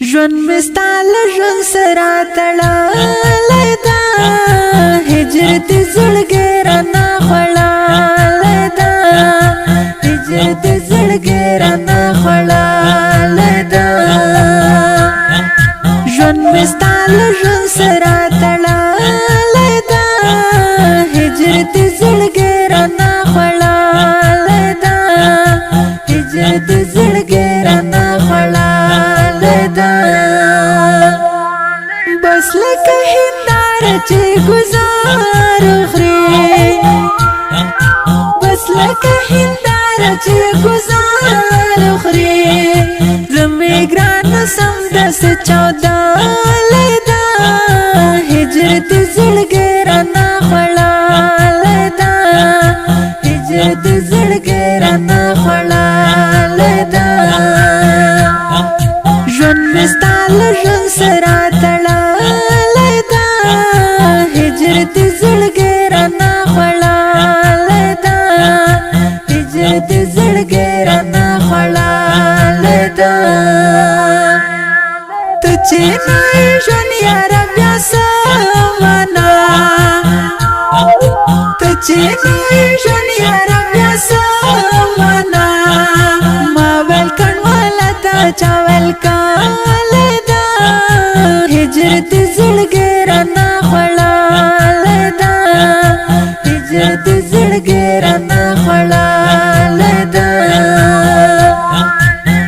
ژوند مستال ژوند سره تړلې ده هجر دې زړګي رانه خړلې ده هجر دې زړګي رانه خړلې ده ژوند مستال ژوند سره تړلې ده هجر دې زړګي رانه خړلې ده هجر دې زړګي رانه خړلې ده بس لکه هنداره چې گزار خوري بس لکه هنداره چې گزار خوري زمي ګران سم دس چوداله ده هجر دې زړګي رانه خړلې ده هجر دې زړګي رانه خړلې ده ژوند مستال ژوند سره تړلې ده هجر دې زړګي رانه خړلې ده هجر دې زړګي رانه خړلې ده ته چې نه ژوند یار بیا سمانا ته چې نه ژوند یار بیا سمانا ما ول کڼواله تا چا ول کاله ده هجر دې زړګي رانه خړلې ده هجر دې زړګي رانه خړلې ده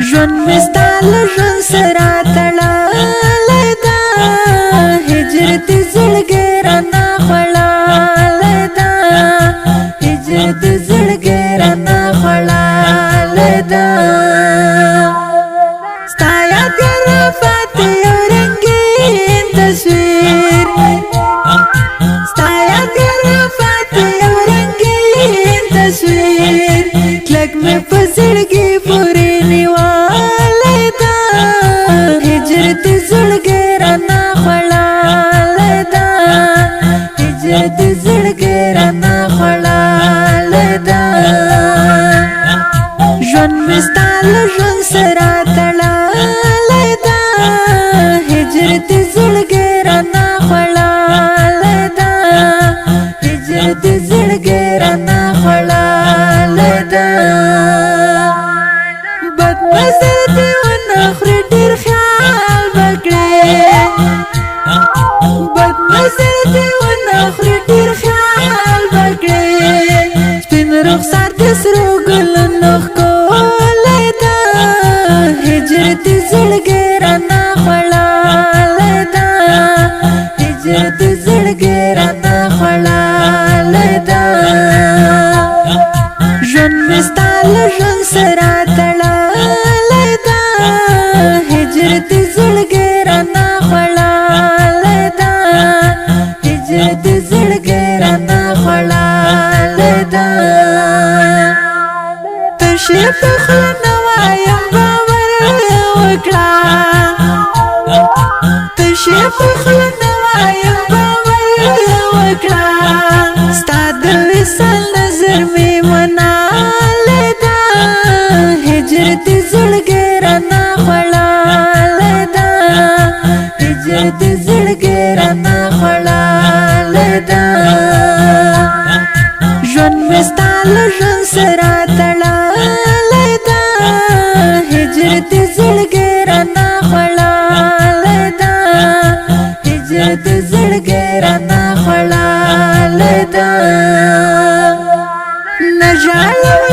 ژوند مستال ژوند سره تړلې ده هجر دې زړګي رانه خړلې ده هجر دې زړګي رانه خړلې ده ستا یاد رفعت یو رنگین تصویر ستا یاد رفعت یو رنگین تصویر کلک مې په زړګي پورې نیولې ده هجر دې زړګي رانه خړلې ده هجر دې زړګي رانه خړلې ده ژوند مستال ژوند سره تړلې ده هجر دې زړګي رانه خړلې ده هجر دې زړګي رانه خړلې ده بد نظر دې ونه خوري ډېر خیال وکړې بد نظر دې ونه خوري ډېر خیال وکړې سپین رخسار دې سرو ګلونو ښکلې ده هجر دې زړګي رانه خړلې ده هجر دې زړګي رانه خړلې ده ژوند مستال ژوند سره تړلې ده هجر دې زړګي رانه خړلې ده هجر دې زړګي رانه خړلې ده تشه په خوله نه وایم باور وکړه تشه په خوله نه وایم باور وکړه ستا د وصال نظر مې منالې ده هجر دې زړګي رانه خړلې ده هجر دې زړګي رانه خړلې ده ژوند مستال ژوند سره تړلې ده هجر دې زړګي رانه خړلې ده هجر دې زړګي رانه خړلې ده نه ژاړم